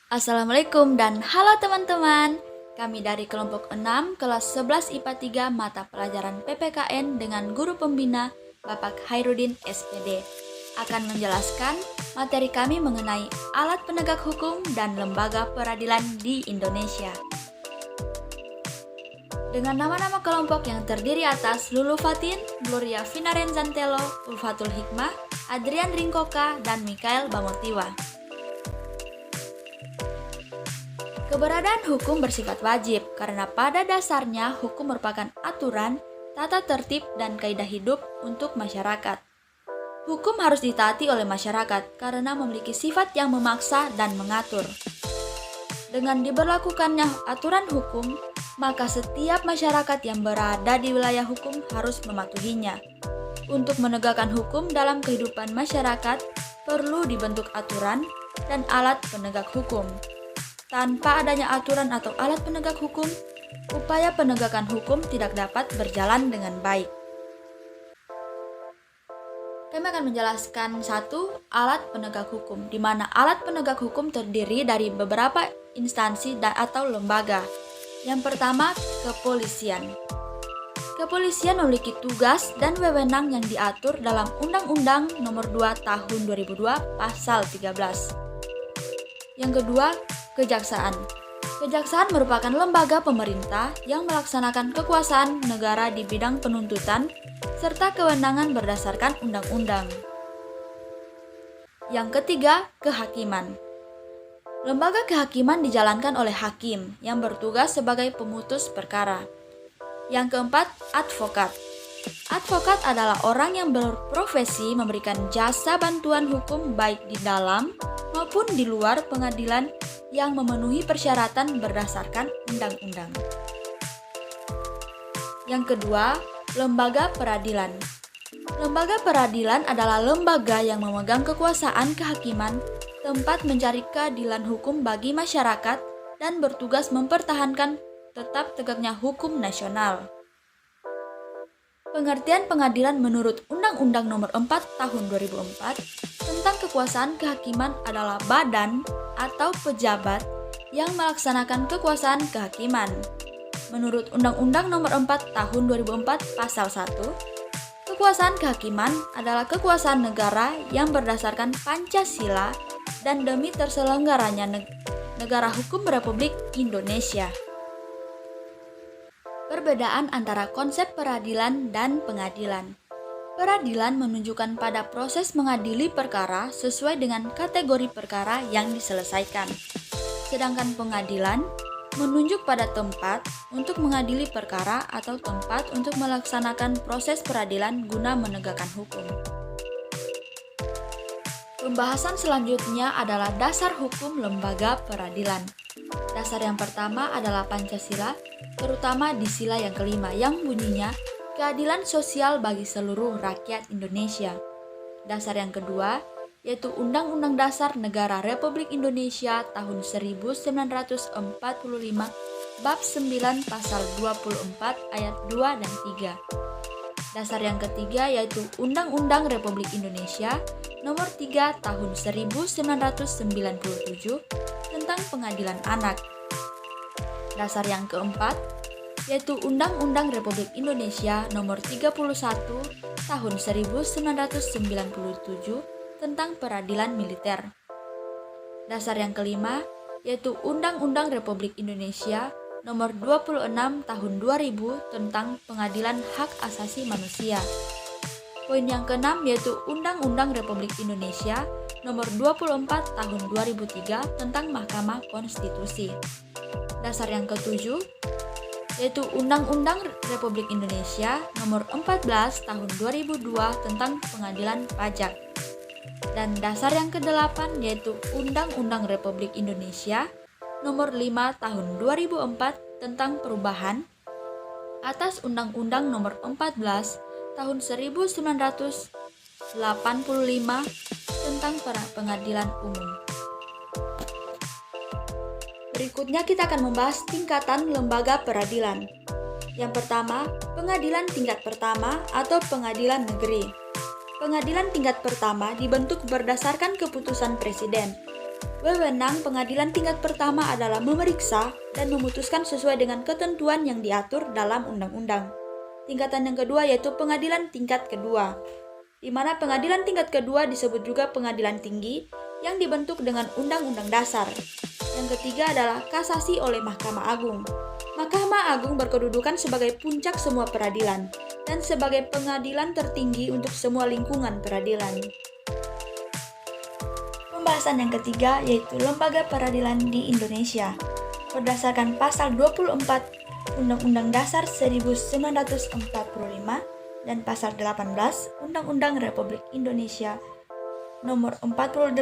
Assalamualaikum dan halo teman-teman. Kami dari kelompok 6 kelas 11 IPA 3 mata pelajaran PPKN dengan guru pembina Bapak Hairudin SPD akan menjelaskan materi kami mengenai alat penegak hukum dan lembaga peradilan di Indonesia. Dengan nama-nama kelompok yang terdiri atas Lulu Fatin, Gloria Finarenzantelo, Ulfatul Hikmah, Adrian Ringkoka, dan Mikael Bamotiwa. Keberadaan hukum bersifat wajib karena pada dasarnya hukum merupakan aturan, tata tertib, dan kaidah hidup untuk masyarakat. Hukum harus ditaati oleh masyarakat karena memiliki sifat yang memaksa dan mengatur. Dengan diberlakukannya aturan hukum, maka setiap masyarakat yang berada di wilayah hukum harus mematuhinya. Untuk menegakkan hukum dalam kehidupan masyarakat, perlu dibentuk aturan dan alat penegak hukum. Tanpa adanya aturan atau alat penegak hukum, upaya penegakan hukum tidak dapat berjalan dengan baik. Kami akan menjelaskan satu alat penegak hukum, di mana alat penegak hukum terdiri dari beberapa instansi dan atau lembaga. Yang pertama, kepolisian. Kepolisian memiliki tugas dan wewenang yang diatur dalam Undang-Undang Nomor 2 Tahun 2002 Pasal 13. Yang kedua, kejaksaan. Kejaksaan merupakan lembaga pemerintah yang melaksanakan kekuasaan negara di bidang penuntutan serta kewenangan berdasarkan undang-undang. Yang ketiga, kehakiman. Lembaga kehakiman dijalankan oleh hakim yang bertugas sebagai pemutus perkara. Yang keempat, advokat. Advokat adalah orang yang berprofesi memberikan jasa bantuan hukum baik di dalam maupun di luar pengadilan yang memenuhi persyaratan berdasarkan undang-undang. Yang kedua, lembaga peradilan. Lembaga peradilan adalah lembaga yang memegang kekuasaan kehakiman, tempat mencari keadilan hukum bagi masyarakat, dan bertugas mempertahankan tetap tegaknya hukum nasional. Pengertian pengadilan menurut Undang-Undang Nomor 4 Tahun 2004 tentang kekuasaan kehakiman adalah badan atau pejabat yang melaksanakan kekuasaan kehakiman. Menurut Undang-Undang Nomor 4 Tahun 2004 Pasal 1, kekuasaan kehakiman adalah kekuasaan negara yang berdasarkan Pancasila dan demi terselenggaranya negara hukum Republik Indonesia. Perbedaan antara konsep peradilan dan pengadilan. Peradilan menunjukkan pada proses mengadili perkara sesuai dengan kategori perkara yang diselesaikan. Sedangkan pengadilan menunjuk pada tempat untuk mengadili perkara atau tempat untuk melaksanakan proses peradilan guna menegakkan hukum. Pembahasan selanjutnya adalah dasar hukum lembaga peradilan. Dasar yang pertama adalah Pancasila, terutama di sila yang kelima yang bunyinya keadilan sosial bagi seluruh rakyat Indonesia. Dasar yang kedua yaitu Undang-Undang Dasar Negara Republik Indonesia tahun 1945 Bab 9 Pasal 24 Ayat 2 dan 3. Dasar yang ketiga yaitu Undang-Undang Republik Indonesia Nomor 3 Tahun 1997 tentang Pengadilan Anak. Dasar yang keempat yaitu Undang-Undang Republik Indonesia Nomor 31 Tahun 1997 tentang Peradilan Militer. Dasar yang kelima yaitu Undang-Undang Republik Indonesia Nomor 26 Tahun 2000 tentang Pengadilan Hak Asasi Manusia. Poin yang keenam yaitu Undang-Undang Republik Indonesia Nomor 24 Tahun 2003 tentang Mahkamah Konstitusi. Dasar yang ketujuh yaitu Undang-Undang Republik Indonesia Nomor 14 Tahun 2002 tentang Pengadilan Pajak. Dan dasar yang kedelapan yaitu Undang-Undang Republik Indonesia Nomor 5 Tahun 2004 tentang perubahan atas Undang-Undang Nomor 14 Tahun 1985 tentang pengadilan umum. Berikutnya kita akan membahas tingkatan lembaga peradilan. Yang pertama, pengadilan tingkat pertama atau pengadilan negeri. Pengadilan tingkat pertama dibentuk berdasarkan keputusan Presiden Wewenang pengadilan tingkat pertama adalah memeriksa dan memutuskan sesuai dengan ketentuan yang diatur dalam undang-undang. Tingkatan yang kedua yaitu pengadilan tingkat kedua, di mana pengadilan tingkat kedua disebut juga pengadilan tinggi yang dibentuk dengan Undang-Undang Dasar. Yang ketiga adalah kasasi oleh Mahkamah Agung. Mahkamah Agung berkedudukan sebagai puncak semua peradilan dan sebagai pengadilan tertinggi untuk semua lingkungan peradilan. Pembahasan yang ketiga yaitu lembaga peradilan di Indonesia. Berdasarkan pasal 24 Undang-Undang Dasar 1945 dan pasal 18 Undang-Undang Republik Indonesia Nomor 48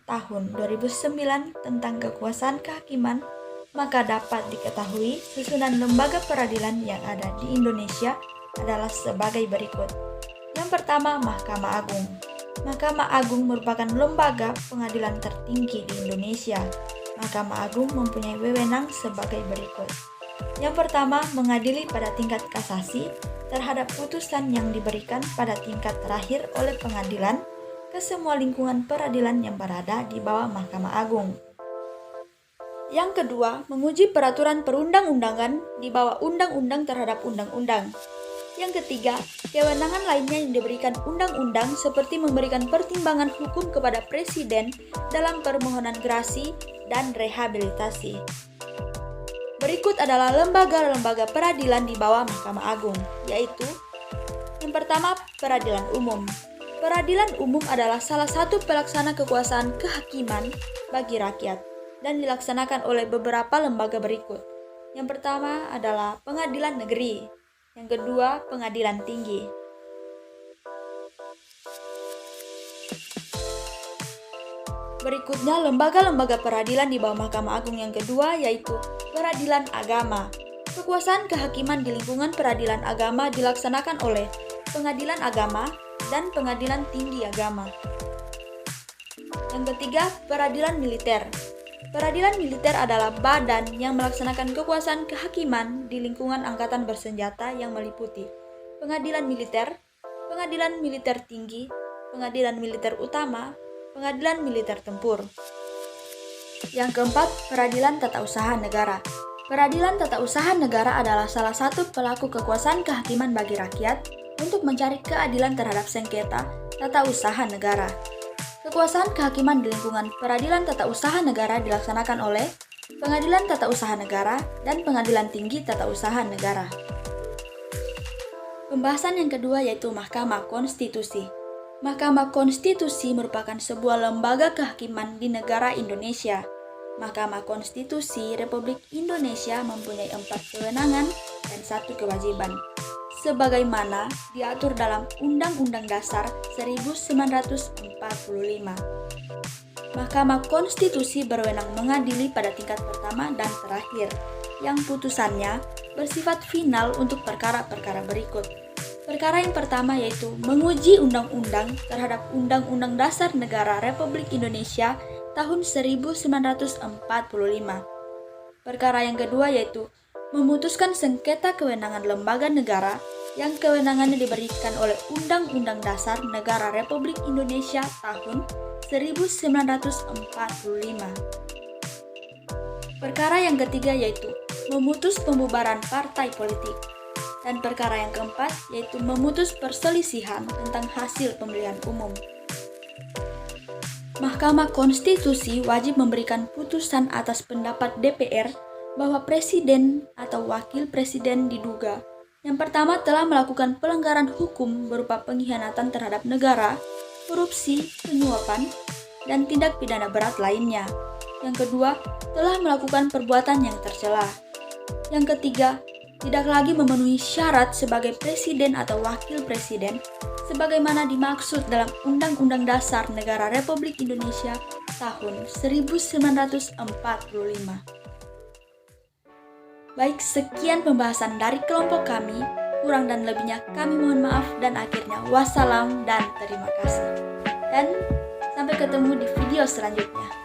Tahun 2009 tentang kekuasaan kehakiman, maka dapat diketahui susunan lembaga peradilan yang ada di Indonesia adalah sebagai berikut. Yang pertama, Mahkamah Agung. Mahkamah Agung merupakan lembaga pengadilan tertinggi di Indonesia. Mahkamah Agung mempunyai wewenang sebagai berikut. Yang pertama, mengadili pada tingkat kasasi terhadap putusan yang diberikan pada tingkat terakhir oleh pengadilan ke semua lingkungan peradilan yang berada di bawah Mahkamah Agung. Yang kedua, menguji peraturan perundang-undangan di bawah undang-undang terhadap undang-undang. Yang ketiga, kewenangan lainnya yang diberikan undang-undang seperti memberikan pertimbangan hukum kepada Presiden dalam permohonan gerasi dan rehabilitasi. Berikut adalah lembaga-lembaga peradilan di bawah Mahkamah Agung, yaitu yang pertama, Peradilan Umum. Peradilan umum adalah salah satu pelaksana kekuasaan kehakiman bagi rakyat dan dilaksanakan oleh beberapa lembaga berikut. Yang pertama adalah Pengadilan Negeri, yang kedua Pengadilan Tinggi. Berikutnya lembaga-lembaga peradilan di bawah Mahkamah Agung yang kedua yaitu Peradilan Agama. Kekuasaan kehakiman di lingkungan peradilan agama dilaksanakan oleh Pengadilan Agama dan Pengadilan Tinggi Agama. Yang ketiga, Peradilan Militer. Peradilan militer adalah badan yang melaksanakan kekuasaan kehakiman di lingkungan angkatan bersenjata yang meliputi Pengadilan Militer, Pengadilan Militer Tinggi, Pengadilan Militer Utama, Pengadilan Militer Tempur. Yang keempat, Peradilan Tata Usaha Negara. Peradilan Tata Usaha Negara adalah salah satu pelaku kekuasaan kehakiman bagi rakyat untuk mencari keadilan terhadap sengketa tata usaha negara. Kekuasaan kehakiman di lingkungan Peradilan Tata Usaha Negara dilaksanakan oleh Pengadilan Tata Usaha Negara dan Pengadilan Tinggi Tata Usaha Negara. Pembahasan yang kedua yaitu Mahkamah Konstitusi. Mahkamah Konstitusi merupakan sebuah lembaga kehakiman di negara Indonesia. Mahkamah Konstitusi Republik Indonesia mempunyai 4 kewenangan dan 1 kewajiban, sebagaimana diatur dalam Undang-Undang Dasar 1945. Mahkamah Konstitusi berwenang mengadili pada tingkat pertama dan terakhir, yang putusannya bersifat final untuk perkara-perkara berikut. Perkara yang pertama yaitu menguji undang-undang terhadap Undang-Undang Dasar Negara Republik Indonesia tahun 1945. Perkara yang kedua yaitu memutuskan sengketa kewenangan lembaga negara yang kewenangannya diberikan oleh Undang-Undang Dasar Negara Republik Indonesia tahun 1945. Perkara yang ketiga yaitu memutus pembubaran partai politik. Dan perkara yang keempat yaitu memutus perselisihan tentang hasil pemilihan umum. Mahkamah Konstitusi wajib memberikan putusan atas pendapat DPR bahwa presiden atau wakil presiden diduga yang pertama telah melakukan pelanggaran hukum berupa pengkhianatan terhadap negara, korupsi, penyuapan, dan tindak pidana berat lainnya. Yang kedua, telah melakukan perbuatan yang tercela. Yang ketiga, tidak lagi memenuhi syarat sebagai presiden atau wakil presiden sebagaimana dimaksud dalam Undang-Undang Dasar Negara Republik Indonesia tahun 1945. Baik, sekian pembahasan dari kelompok kami. Kurang dan lebihnya kami mohon maaf dan akhirnya wassalam dan terima kasih. Dan sampai ketemu di video selanjutnya.